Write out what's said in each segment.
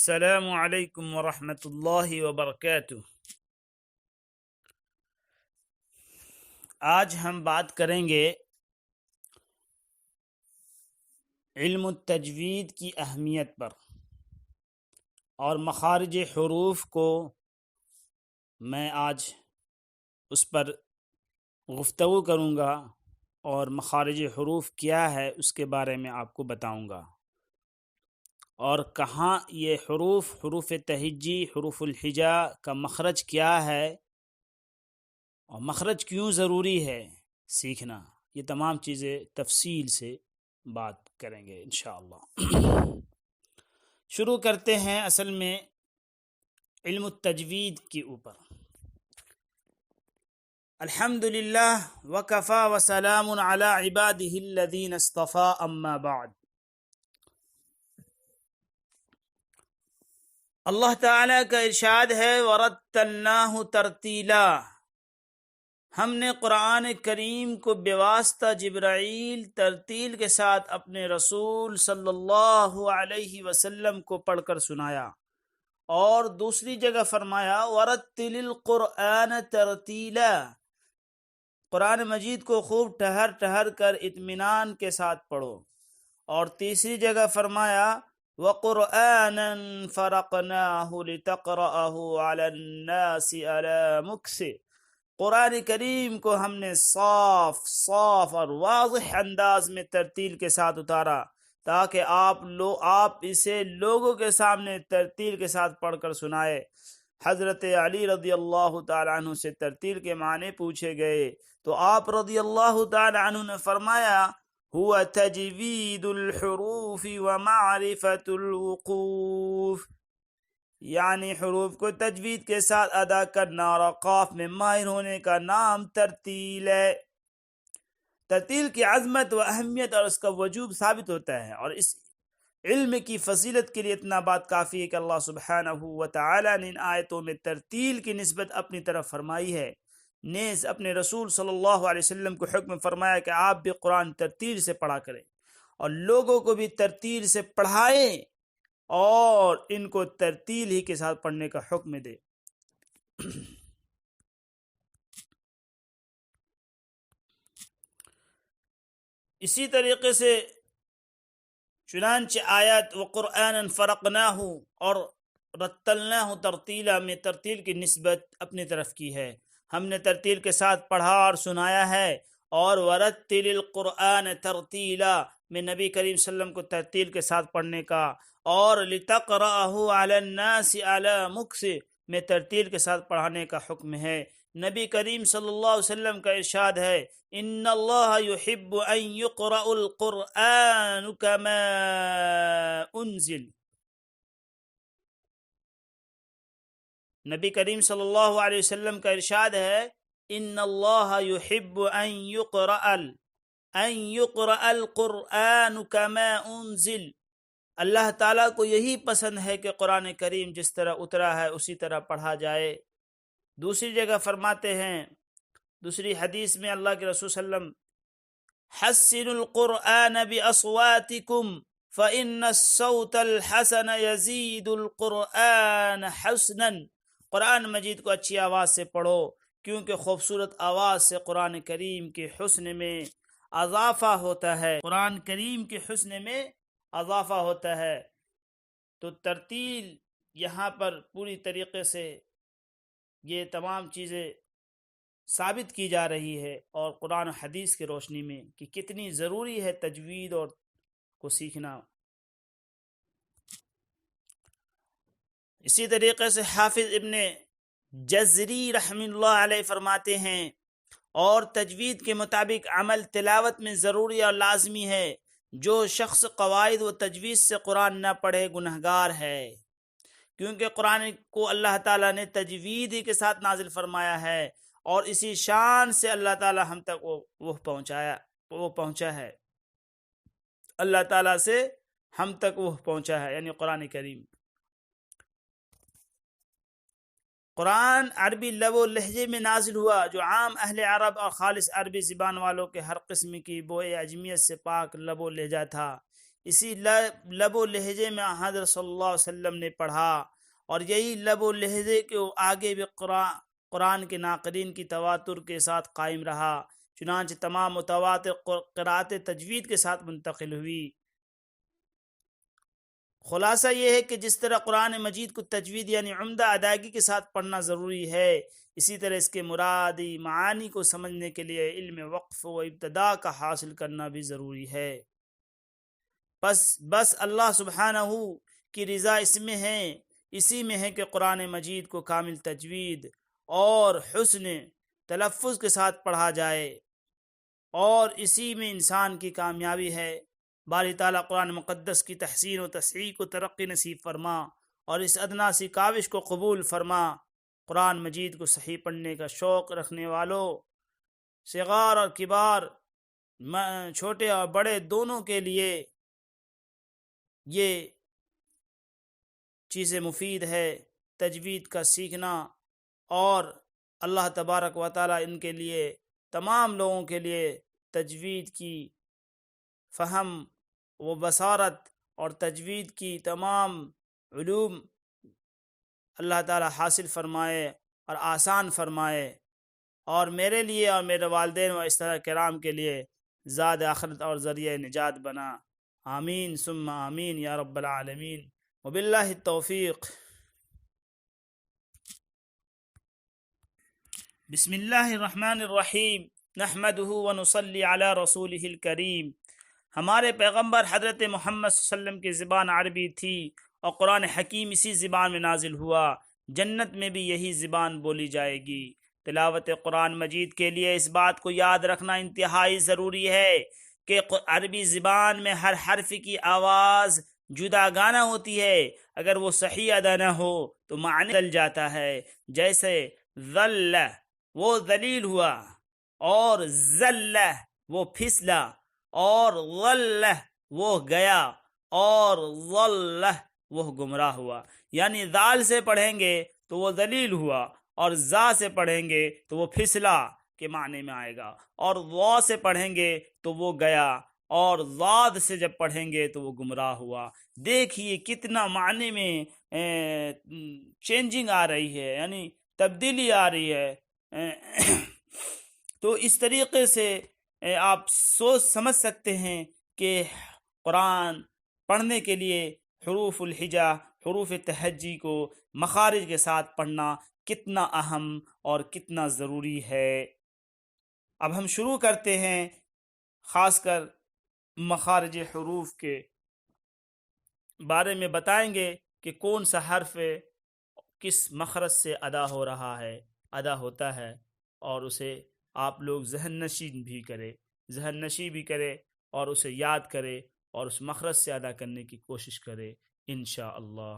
السلام علیکم ورحمۃ اللہ وبرکاتہ۔ آج ہم بات کریں گے علم التجوید کی اہمیت پر، اور مخارج حروف کو میں آج اس پر گفتگو کروں گا، اور مخارج حروف کیا ہے اس کے بارے میں آپ کو بتاؤں گا، اور کہاں یہ حروف تہجی، حروف الہجا کا مخرج کیا ہے اور مخرج کیوں ضروری ہے سیکھنا، یہ تمام چیزیں تفصیل سے بات کریں گے انشاءاللہ۔ شروع کرتے ہیں اصل میں علم التجوید کے اوپر۔ الحمدللہ وکفا وسلام علی عبادہ الذین اصطفی، اما بعد۔ اللہ تعالیٰ کا ارشاد ہے وَرَتَّلْنَاهُ تَرْتِيلًا، ہم نے قرآن کریم کو بواسطہ جبرائیل ترتیل کے ساتھ اپنے رسول صلی اللہ علیہ وسلم کو پڑھ کر سنایا، اور دوسری جگہ فرمایا وَرَتِّلِ الْقُرْآنَ تَرْتِيلًا، قرآن مجید کو خوب ٹھہر ٹھہر کر اطمینان کے ساتھ پڑھو، اور تیسری جگہ فرمایا وَقُرْآنًا فَرَقْنَاهُ لِتَقْرَأَهُ عَلَى النَّاسِ عَلَى مُكْثٍ، قرآن کریم کو ہم نے صاف اور واضح انداز میں ترتیل کے ساتھ اتارا تاکہ آپ اسے لوگوں کے سامنے ترتیل کے ساتھ پڑھ کر سنائے۔ حضرت علی رضی اللہ تعالیٰ عنہ سے ترتیل کے معنی پوچھے گئے تو آپ رضی اللہ تعالیٰ عنہ نے فرمایا هو تجوید الحروف ومعرفت الوقوف، یعنی حروف کو تجوید کے ساتھ ادا کرنا اور اوقاف میں ماہر ہونے کا نام ترتیل ہے۔ ترتیل کی عظمت و اہمیت اور اس کا وجوب ثابت ہوتا ہے، اور اس علم کی فضیلت کے لیے اتنا بات کافی ہے کہ اللہ سبحانہ و تعالی نے ان آیتوں میں ترتیل کی نسبت اپنی طرف فرمائی ہے، نیز اپنے رسول صلی اللہ علیہ وسلم کو حکم فرمایا کہ آپ بھی قرآن ترتیل سے پڑھا کریں اور لوگوں کو بھی ترتیل سے پڑھائیں اور ان کو ترتیل ہی کے ساتھ پڑھنے کا حکم دے۔ اسی طریقے سے چنانچہ آیات وقرآنًا فرقناہ اور رتلناہ ترتیلا میں ترتیل کی نسبت اپنی طرف کی ہے، ہم نے ترتیل کے ساتھ پڑھا اور سنایا ہے، اور ورتل القرآن ترتیلا میں نبی کریم صلی اللہ علیہ وسلم کو ترتیل کے ساتھ پڑھنے کا، اور لتقرأہ علی الناس علی مکث میں ترتیل کے ساتھ پڑھانے کا حکم ہے۔ نبی کریم صلی اللہ علیہ وسلم کا ارشاد ہے ان اللہ یحب ان یقرأ القرآن کما انزل، نبی کریم صلی اللہ علیہ وسلم کا ارشاد ہے ان اللہ یحب ان یقرأ القرآن کما انزل، اللہ تعالیٰ کو یہی پسند ہے کہ قرآن کریم جس طرح اترا ہے اسی طرح پڑھا جائے۔ دوسری جگہ فرماتے ہیں، دوسری حدیث میں اللہ کے رسول صلی اللہ علیہ وسلم حسنوا القرآن بأصواتکم فإن الصوت الحسن يزيد القرآن حسنا، قرآن مجید کو اچھی آواز سے پڑھو کیونکہ خوبصورت آواز سے قرآن کریم کے حسن میں اضافہ ہوتا ہے، قرآن کریم کے حسن میں اضافہ ہوتا ہے۔ تو ترتیل یہاں پر پوری طریقے سے یہ تمام چیزیں ثابت کی جا رہی ہے، اور قرآن و حدیث کی روشنی میں کہ کتنی ضروری ہے تجوید اور کو سیکھنا۔ اسی طریقے سے حافظ ابن جزری رحمہ اللہ علیہ فرماتے ہیں اور تجوید کے مطابق عمل تلاوت میں ضروری اور لازمی ہے، جو شخص قواعد و تجوید سے قرآن نہ پڑھے گنہگار ہے، کیونکہ قرآن کو اللہ تعالیٰ نے تجوید ہی کے ساتھ نازل فرمایا ہے، اور اسی شان سے اللہ تعالیٰ ہم تک وہ پہنچا ہے، اللہ تعالیٰ سے ہم تک وہ پہنچا ہے، یعنی قرآن کریم۔ قرآن عربی لب و لہجے میں نازل ہوا جو عام اہل عرب اور خالص عربی زبان والوں کے ہر قسم کی بوئے عجمیت سے پاک لب و لہجہ تھا، اسی لب و لہجے میں حضرت صلی اللہ علیہ وسلم نے پڑھا، اور یہی لب و لہجے کے آگے بھی قرآن کے ناقدین کی تواتر کے ساتھ قائم رہا، چنانچہ تمام متواتر قرأت تجوید کے ساتھ منتقل ہوئی۔ خلاصہ یہ ہے کہ جس طرح قرآن مجید کو تجوید یعنی عمدہ ادائیگی کے ساتھ پڑھنا ضروری ہے، اسی طرح اس کے مرادی معانی کو سمجھنے کے لیے علم وقف و ابتدا کا حاصل کرنا بھی ضروری ہے۔ بس اللہ سبحانہ کی رضا اسی میں ہے کہ قرآن مجید کو کامل تجوید اور حسن تلفظ کے ساتھ پڑھا جائے، اور اسی میں انسان کی کامیابی ہے۔ باری تعالیٰ قرآن مقدس کی تحسین و تصحیح کو ترقی نصیب فرما، اور اس ادنا سی کاوش کو قبول فرما۔ قرآن مجید کو صحیح پڑھنے کا شوق رکھنے والوں، صغار اور کبار، چھوٹے اور بڑے دونوں کے لیے یہ چیزیں مفید ہے، تجوید کا سیکھنا، اور اللہ تبارک و تعالیٰ ان کے لیے تمام لوگوں کے لیے تجوید کی فہم و بصارت اور تجوید کی تمام علوم اللہ تعالیٰ حاصل فرمائے اور آسان فرمائے، اور میرے لیے اور میرے والدین و اس طرح کرام کے لیے زاد آخرت اور ذریعہ نجات بنا۔ آمین ثم آمین یا رب العالمین، وباللہ التوفیق۔ بسم اللہ الرحمن الرحیم، نحمدہ ونصلی علی رسولہ الکریم۔ ہمارے پیغمبر حضرت محمد صلی اللہ علیہ وسلم کی زبان عربی تھی، اور قرآن حکیم اسی زبان میں نازل ہوا۔ جنت میں بھی یہی زبان بولی جائے گی۔ تلاوت قرآن مجید کے لیے اس بات کو یاد رکھنا انتہائی ضروری ہے کہ عربی زبان میں ہر حرف کی آواز جدا گانہ ہوتی ہے۔ اگر وہ صحیح ادا نہ ہو تو معنی بدل جاتا ہے۔ جیسے ذل وہ ذلیل ہوا، اور ذل وہ پھسلا، اور ضل وہ گیا، اور ضل وہ گمراہ ہوا۔ یعنی ذال سے پڑھیں گے تو وہ ذلیل ہوا، اور زا سے پڑھیں گے تو وہ پھسلا کے معنی میں آئے گا، اور وا سے پڑھیں گے تو وہ گیا، اور ضاد سے جب پڑھیں گے تو وہ گمراہ ہوا۔ دیکھیے کتنا معنی میں چینجنگ آ رہی ہے، یعنی تبدیلی آ رہی ہے۔ تو اس طریقے سے آپ سوچ سمجھ سکتے ہیں کہ قرآن پڑھنے کے لیے حروف الہجا، حروف تہجی کو مخارج کے ساتھ پڑھنا کتنا اہم اور کتنا ضروری ہے۔ اب ہم شروع کرتے ہیں، خاص کر مخارج حروف کے بارے میں بتائیں گے کہ کون سا حرف کس مخرج سے ادا ہو رہا ہے، ادا ہوتا ہے، اور اسے آپ لوگ ذہن نشی بھی کرے اور اسے یاد کرے اور اس مخرج سے ادا کرنے کی کوشش کرے انشاءاللہ۔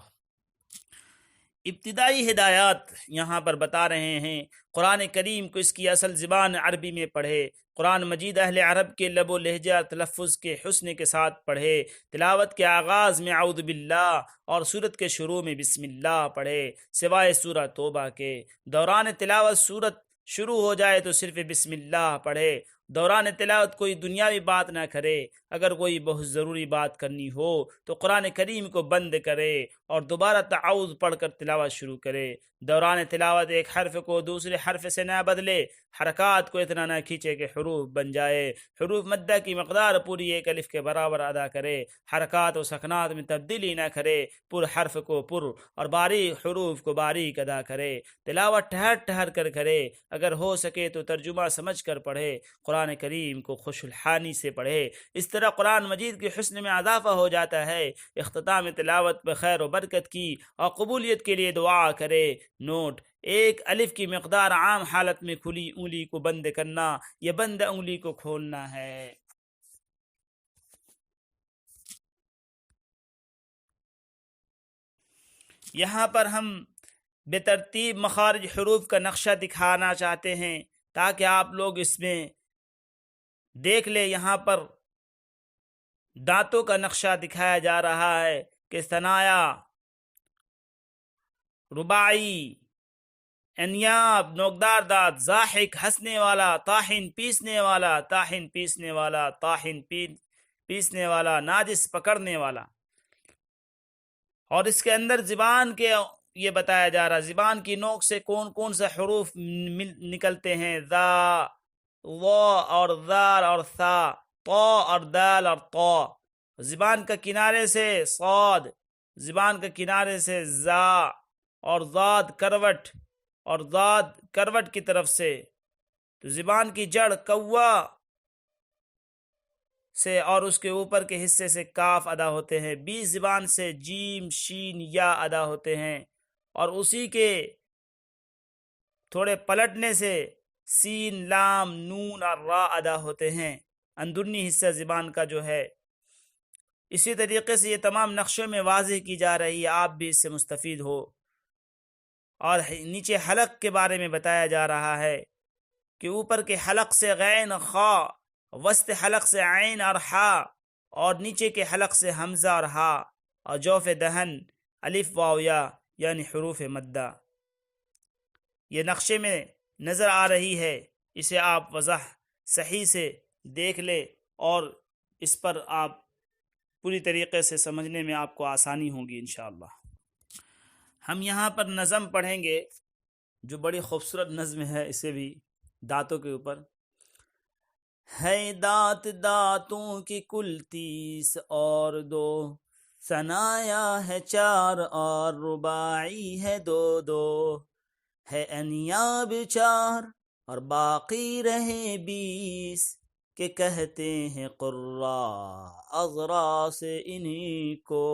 ابتدائی ہدایات یہاں پر بتا رہے ہیں۔ قرآن کریم کو اس کی اصل زبان عربی میں پڑھے۔ قرآن مجید اہل عرب کے لب و لہجہ تلفظ کے حسن کے ساتھ پڑھے۔ تلاوت کے آغاز میں اعوذ باللہ اور سورت کے شروع میں بسم اللہ پڑھے، سوائے سورہ توبہ کے۔ دوران تلاوت سورت شروع ہو جائے تو صرف بسم اللہ پڑھے۔ دوران تلاوت کوئی دنیاوی بات نہ کرے۔ اگر کوئی بہت ضروری بات کرنی ہو تو قرآن کریم کو بند کرے اور دوبارہ تعوذ پڑھ کر تلاوت شروع کرے۔ دوران تلاوت ایک حرف کو دوسرے حرف سے نہ بدلے، حرکات کو اتنا نہ کھینچے کہ حروف بن جائے۔ حروف مدہ کی مقدار پوری ایک الف کے برابر ادا کرے۔ حرکات و سکنات میں تبدیلی نہ کرے، پر حرف کو پر اور باریک حروف کو باریک ادا کرے۔ تلاوت ٹھہر ٹھہر کر کرے، اگر ہو سکے تو ترجمہ سمجھ کر پڑھے۔ قرآن کریم کو خوش الحانی سے پڑھے، اس طرح قرآن مجید کے حسن میں اضافہ ہو جاتا ہے۔ اختتام تلاوت پر خیر و برکت کی اور قبولیت کے لیے دعا کرے۔ نوٹ: ایک الف کی مقدار عام حالت میں کھلی انگلی کو بند کرنا یا بند انگلی کو کھولنا ہے۔ یہاں پر ہم بے ترتیب مخارج حروف کا نقشہ دکھانا چاہتے ہیں تاکہ آپ لوگ اس میں دیکھ لیں۔ یہاں پر دانتوں کا نقشہ دکھایا جا رہا ہے کہ ثنایا، رباعی، انیاب نوکدار دانت، ضاحک ہنسنے والا، طاحن پیسنے والا، طاحن پیسنے والا، طاحن پیسنے والا، ناجس پکڑنے والا۔ اور اس کے اندر زبان کے یہ بتایا جا رہا، زبان کی نوک سے کون کون سے حروف نکلتے ہیں، ذا، وا اور ذال اور ثا، طا اور دال اور طا۔ زبان کا کنارے سے صاد، زبان کا کنارے سے زا، اور ضاد کروٹ، اور ضاد کروٹ کی طرف سے۔ تو زبان کی جڑ کوا سے اور اس کے اوپر کے حصے سے کاف ادا ہوتے ہیں، بیچ زبان سے جیم شین یا ادا ہوتے ہیں، اور اسی کے تھوڑے پلٹنے سے سین لام نون اور را ادا ہوتے ہیں، اندرونی حصہ زبان کا جو ہے۔ اسی طریقے سے یہ تمام نقشوں میں واضح کی جا رہی ہے، آپ بھی اس سے مستفید ہو۔ اور نیچے حلق کے بارے میں بتایا جا رہا ہے کہ اوپر کے حلق سے غین خا، وسط حلق سے عین اور ہا، اور نیچے کے حلق سے حمزہ اور ہا، اور جوف دہن الف واو یا یعنی حروف مدہ۔ یہ نقشے میں نظر آ رہی ہے، اسے آپ وضاح صحیح سے دیکھ لے اور اس پر آپ پوری طریقے سے سمجھنے میں آپ کو آسانی ہوگی انشاءاللہ۔ ہم یہاں پر نظم پڑھیں گے جو بڑی خوبصورت نظم ہے، اسے بھی دانتوں کے اوپر ہے۔ دانت دانتوں کی کل 30 اور 2، ثنایا ہے 4 اور رباعی ہے 2 ہے انیاب 4 اور باقی رہے 20 کہ کہتے ہیں قراء اغرا سے انہی کو۔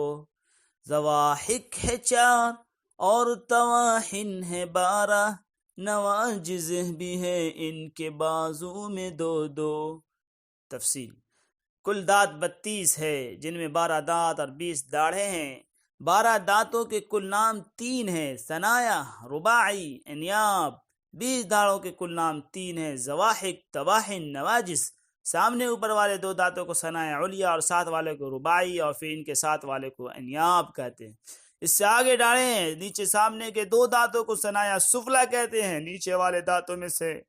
زواحق ہے 4 اور تواحن ہے 12، نواجز بھی ہے ان کے بازو میں 2 تفصیل۔ کل دانت 32 ہے، جن میں 12 دانت اور 20 داڑھیں ہیں۔ 12 دانتوں کے کل نام 3 ہیں، ثنایا، رباعی، انیاب۔ 20 داڑھوں کے کل نام 3 ہیں، زواحق، تواحن، نواجس۔ سامنے اوپر والے 2 دانتوں کو ثنایا علیا اور ساتھ والے کو رباعی، اور پھر ان کے ساتھ والے کو انیاب کہتے ہیں۔ اس سے آگے ڈاڑھیں ہیں، نیچے سامنے کے 2 دانتوں کو ثنایا سفلا کہتے ہیں۔ نیچے والے دانتوں میں سے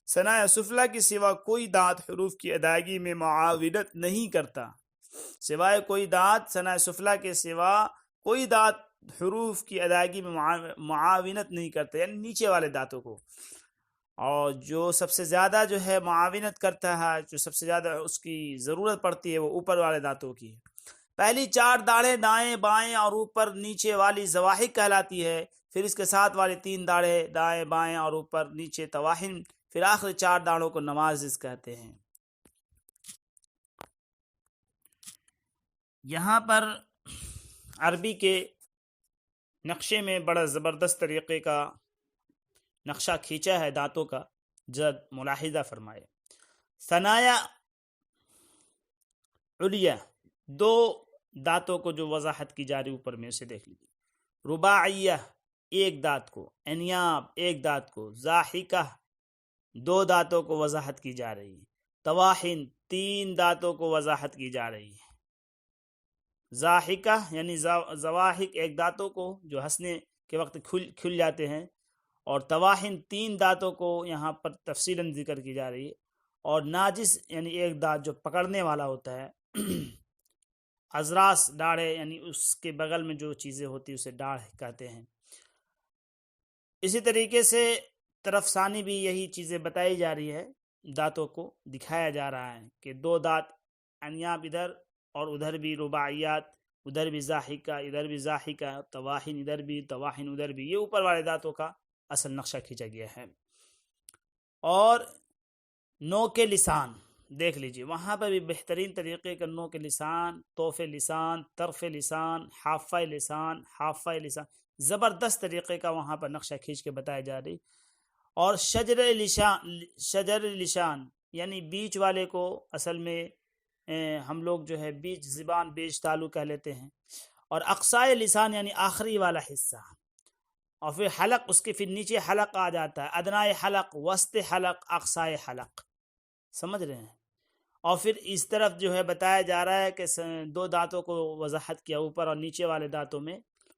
ثنایا سفلا کے سوا کوئی دانت حروف کی ادائیگی میں معاونت نہیں کرتا، سوائے کوئی دانت ثنایا سفلا کے سوا کوئی دانت حروف کی ادائیگی میں معاونت نہیں کرتا، یعنی نیچے والے دانتوں کو۔ اور جو سب سے زیادہ جو ہے معاونت کرتا ہے، جو سب سے زیادہ اس کی ضرورت پڑتی ہے، وہ اوپر والے دانتوں کی۔ پہلی 4 داڑھیں دائیں بائیں اور اوپر نیچے والی زواحق کہلاتی ہے، پھر اس کے ساتھ والی 3 داڑھیں دائیں بائیں اور اوپر نیچے تواحن، پھر آخری 4 داڑھوں کو نوازز کہتے ہیں۔ یہاں پر عربی کے نقشے میں بڑا زبردست طریقے کا نقشہ کھینچا ہے دانتوں کا، جد ملاحظہ فرمائے۔ ثنایا علیا 2 دانتوں کو جو وضاحت کی جا رہی اوپر میں اسے دیکھ لیجیے۔ رباعیہ 1 دانت کو، انیاب 1 دانت کو، زاحقہ 2 دانتوں کو وضاحت کی جا رہی ہے، تواحن 3 دانتوں کو وضاحت کی جا رہی ہے، زاحقہ یعنی زواحق 1 دانتوں کو جو ہنسنے کے وقت کھل جاتے ہیں، اور تواحن 3 دانتوں کو یہاں پر تفصیلاً ذکر کی جا رہی ہے، اور ناجس یعنی 1 دانت جو پکڑنے والا ہوتا ہے۔ ازراس ڈاڑھے یعنی اس کے بغل میں جو چیزیں ہوتی ہیں اسے ڈاڑھ کہتے ہیں۔ اسی طریقے سے طرف ثانی بھی یہی چیزیں بتائی جا رہی ہے، دانتوں کو دکھایا جا رہا ہے کہ 2 دانت انیاب ادھر اور ادھر بھی، رباعیات ادھر بھی، زاحقہ ادھر بھی، زاحقہ تواحن ادھر بھی، تواحن ادھر بھی۔ یہ اوپر والے دانتوں کا اصل نقشہ کھینچا گیا ہے۔ اور نوک لسان دیکھ لیجئے، وہاں پر بھی بہترین طریقے کا نوک لسان، طوف لسان، طرف لسان، حافہ لسان، حافہ لسان، زبردست طریقے کا وہاں پر نقشہ کھینچ کے بتایا جا رہی۔ اور شجر لسان یعنی بیچ والے کو اصل میں ہم لوگ جو ہے بیچ زبان، بیچ تالو کہہ لیتے ہیں، اور اقصائے لسان یعنی آخری والا حصہ، اور پھر حلق، اس کے پھر نیچے حلق آ جاتا ہے، ادنائے حلق، وسط حلق، اقصائے حلق، سمجھ رہے ہیں۔ اور پھر اس طرف جو ہے بتایا جا رہا ہے کہ 2 دانتوں کو وضاحت کیا اوپر اور نیچے والے دانتوں میں،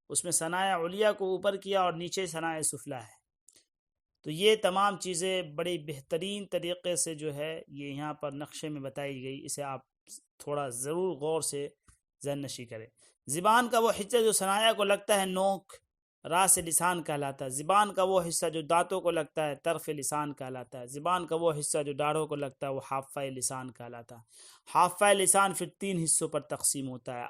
اس میں ثنایا علیا کو اوپر کیا اور نیچے ثنایا سفلا ہے۔ تو یہ تمام چیزیں بڑی بہترین طریقے سے جو ہے یہ یہاں پر نقشے میں بتائی گئی، اسے آپ تھوڑا ضرور غور سے ذہن نشی کرے۔ زبان کا وہ حصہ جو ثنایا کو لگتا ہے نوک راس لسان کہلاتا ہے۔ زبان کا وہ حصہ جو دانتوں کو لگتا ہے طرف لسان کہلاتا ہے۔ زبان کا وہ حصہ جو داڑھوں کو لگتا ہے وہ حافہ لسان کہلاتا ہے۔ حافہ لسان پھر 3 حصوں پر تقسیم ہوتا ہے۔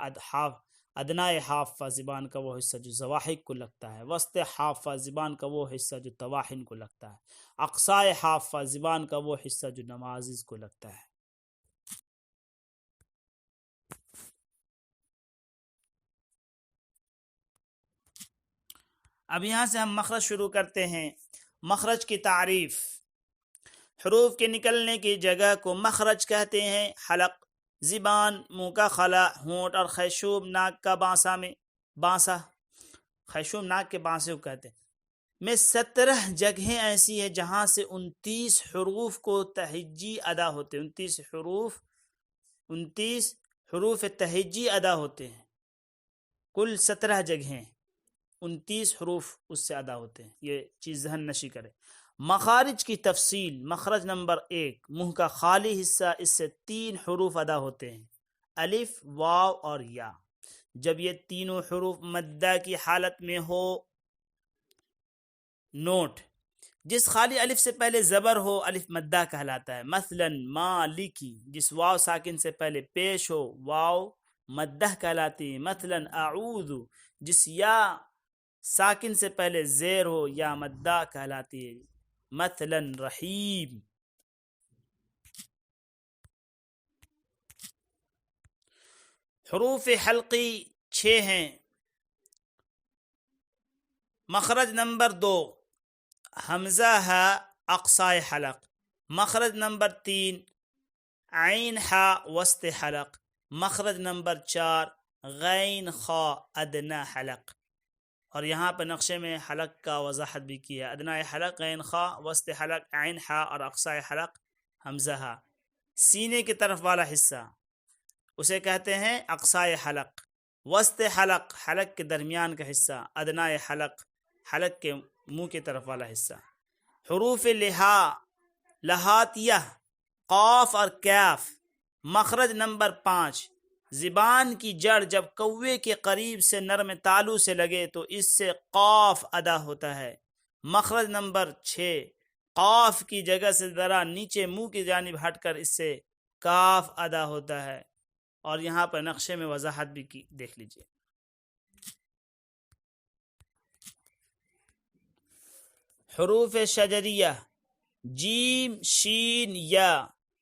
ادنائے حافہ زبان کا وہ حصہ جو زواحق کو لگتا ہے۔ وسط حافہ زبان کا وہ حصہ جو طواحن کو لگتا ہے۔ اقصائے حافہ زبان کا وہ حصہ جو نمازز کو لگتا ہے۔ اب یہاں سے ہم مخرج شروع کرتے ہیں۔ مخرج کی تعریف: حروف کے نکلنے کی جگہ کو مخرج کہتے ہیں۔ حلق زبان، منہ کا خلا، ہونٹ اور خیشوم ناک کا بانسا خیشوم ناک کے بانسے کو کہتے ہیں میں 17 جگہیں ایسی ہیں جہاں سے 29 حروف کو تہجی ادا ہوتے ہیں۔ 29 حروف تہجی ادا ہوتے ہیں۔ کل 17 جگہیں 29 حروف اس سے ادا ہوتے ہیں۔ یہ چیز ذہن نشی کرے۔ مخارج کی تفصیل: مخرج نمبر 1 منہ کا خالی حصہ، اس سے 3 حروف ادا ہوتے ہیں: الف، واو اور یا۔ جب یہ تینوں حروف مدہ کی حالت میں ہو۔ نوٹ: جس خالی الف سے پہلے زبر ہو الف مدہ کہلاتا ہے۔ مثلا مالکی، جس واو ساکن سے پہلے پیش ہو واو مدہ کہلاتی ہے۔ مثلا اعوذ، جس یا ساکن سے پہلے زیر ہو یا مدہ کہلاتی ہے۔ مثلا رحیم۔ حروف حلقی 6 ہیں۔ مخرج نمبر 2 حمزہ ہے اقصائے حلق۔ مخرج نمبر 3 عین ہا وسط حلق۔ مخرج نمبر 4 غین خا ادنا حلق۔ اور یہاں پہ نقشے میں حلق کا وضاحت بھی کیا۔ ادنا حلق، غین خا، وسط حلق عین ہا اور اقصائے حلق حمزہ ہا۔ سینے کی طرف والا حصہ اسے کہتے ہیں اقصائے حلق۔ وسط حلق، حلق کے درمیان کا حصہ۔ ادنا حلق، حلق کے منہ کی طرف والا حصہ۔ حروف لہاتیہ قاف اور کیف۔ مخرج نمبر 5 زبان کی جڑ جب کوے کے قریب سے نرم تالو سے لگے تو اس سے قاف ادا ہوتا ہے۔ مخرج نمبر 6 قاف کی جگہ سے ذرا نیچے منہ کی جانب ہٹ کر اس سے کاف ادا ہوتا ہے۔ اور یہاں پر نقشے میں وضاحت بھی کی دیکھ لیجئے۔ حروف شجریہ جیم، شین، یا۔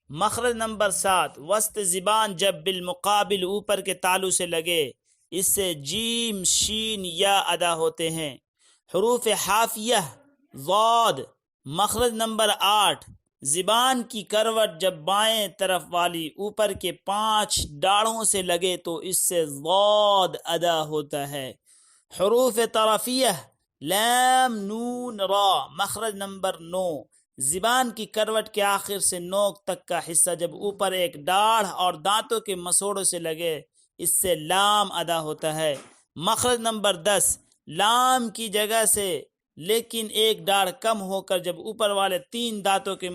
مخرج نمبر 7 وسط زبان جب بالمقابل اوپر کے تالو سے لگے اس سے جیم، شین، یا ادا ہوتے ہیں۔ حروف حافیہ ضاد۔ مخرج نمبر 8 زبان کی کروٹ جب بائیں طرف والی اوپر کے 5 داڑھوں سے لگے تو اس سے ضاد ادا ہوتا ہے۔ حروف طرفیہ لام، نون، را۔ مخرج نمبر 9 زبان کی کروٹ کے آخر سے نوک تک کا حصہ جب اوپر ایک داڑھ اور دانتوں کے مسوڑوں سے لگے اس سے لام ادا ہوتا ہے۔ مخرج نمبر 10 لام کی جگہ سے لیکن ایک داڑھ کم ہو کر جب اوپر والے 3 دانتوں کے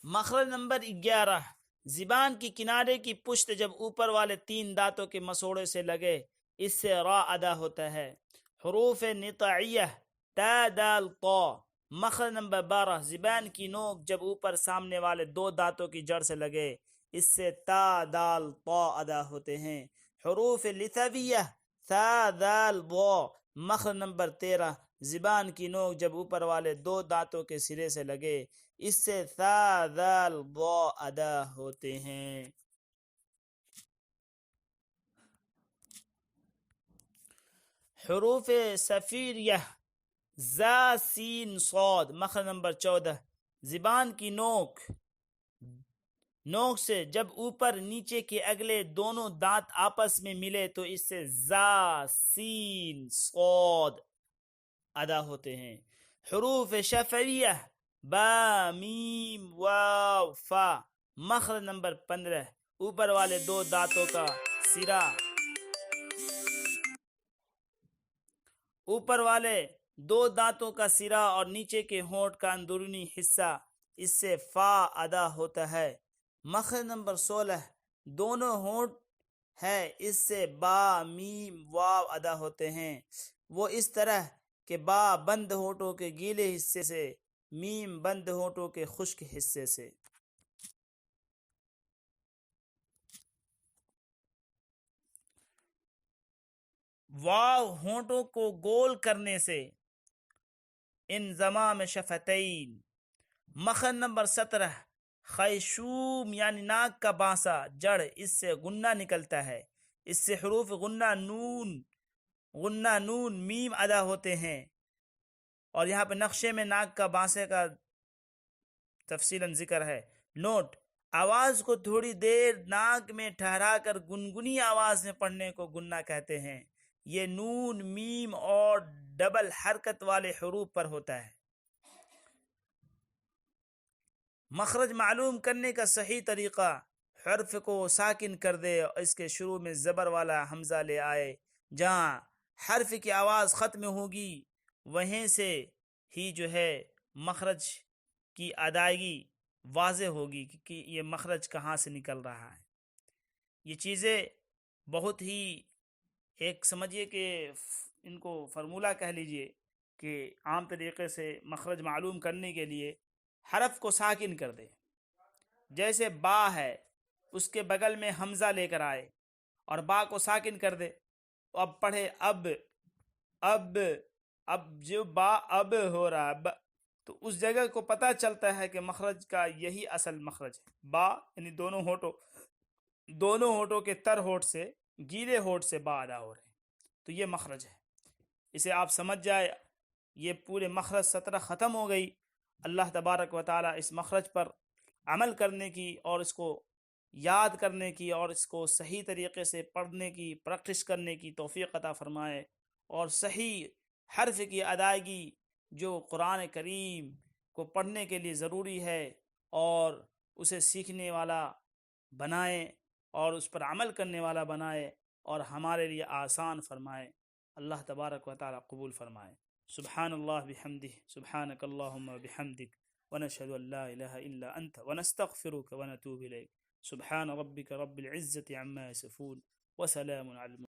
مخرج نمبر 11 زبان کی کنارے کی پشت جب اوپر والے 3 دانتوں کے مسوڑے سے لگے اس سے را ادا ہوتا ہے۔ حروف نطعیہ تا، دال، طا۔ مخرج نمبر 12 زبان کی نوک جب اوپر سامنے والے 2 دانتوں کی جڑ سے لگے اس سے تا، دال، طا ادا ہوتے ہیں۔ حروف لثویہ ثا، ذال، ضا۔ مخرج نمبر 13 زبان کی نوک جب اوپر والے 2 دانتوں کے سرے سے لگے اس سے ثا، ذال، ضا ادا ہوتے ہیں۔ حروف صفیریہ زا، سین، صاد۔ مخرج نمبر 14 زبان کی نوک سے جب اوپر نیچے کے اگلے دونوں دانت آپس میں ملے تو اس سے زا، سین، صاد ادا ہوتے ہیں۔ حروف شفویہ با میم واو فا، مخرج نمبر 15، اوپر والے دو دانتوں کا سرا، اوپر والے دو دانتوں کا سرا اور نیچے کے ہونٹ کا اندرونی حصہ، اس سے فا ادا ہوتا ہے۔ مخرج نمبر 16، دونوں ہونٹ ہے، اس سے با میم واو ادا ہوتے ہیں، وہ اس طرح کہ با بند ہونٹوں کے گیلے حصے سے، میم بند ہونٹوں کے خشک حصے سے۔ واو ہونٹوں کو گول کرنے سے انضمام شفتین۔ مخرج نمبر 17، خیشوم یعنی ناک کا بانسا جڑ، اس سے غنہ نکلتا ہے، اس سے حروف غنہ نون میم ادا ہوتے ہیں۔ اور یہاں پہ نقشے میں ناک کا بانسے کا تفصیلاً ذکر ہے۔ نوٹ: آواز کو تھوڑی دیر ناک میں ٹھہرا کر گنگنی آواز میں پڑھنے کو غنہ کہتے ہیں۔ یہ نون، میم اور ڈبل حرکت والے حروف پر ہوتا ہے۔ مخرج معلوم کرنے کا صحیح طریقہ: حرف کو ساکن کر دے اور اس کے شروع میں زبر والا حمزہ لے آئے، جہاں حرف کی آواز ختم ہوگی وہیں سے ہی مخرج کی ادائیگی واضح ہوگی کہ یہ مخرج کہاں سے نکل رہا ہے۔ یہ چیزیں بہت ہی ایک سمجھیے کہ ان کو فرمولہ کہہ لیجئے کہ عام طریقے سے مخرج معلوم کرنے کے لیے حرف کو ساکن کر دے، جیسے با ہے اس کے بغل میں حمزہ لے کر آئے اور با کو ساکن کر دے، اب پڑھے اب جو با اب ہو رہا ہے تو اس جگہ کو پتہ چلتا ہے کہ مخرج کا یہی اصل مخرج ہے۔ با یعنی دونوں ہونٹوں کے تر ہونٹ سے، گیلے ہونٹ سے با ادا ہو رہے ہیں، تو یہ مخرج ہے۔ اسے آپ سمجھ جائے، یہ پورے مخرج 17 ختم ہو گئی۔ اللہ تبارک و تعالی اس مخرج پر عمل کرنے کی اور اس کو یاد کرنے کی اور اس کو صحیح طریقے سے پڑھنے کی، پریکٹس کرنے کی توفیق عطا فرمائے، اور صحیح حرف کی ادائیگی جو قرآن کریم کو پڑھنے کے لیے ضروری ہے اور اسے سیکھنے والا بنائے اور اس پر عمل کرنے والا بنائے اور ہمارے لیے آسان فرمائے۔ اللہ تبارک و تعالی قبول فرمائے۔ سبحان اللہ بحمدہ، سبحانک اللہم بحمدک، ونشہد ان لا الہ الا انت ونستغفرک ونتوب الیک۔ سبحان ربک رب العزة عما یصفون وسلام علی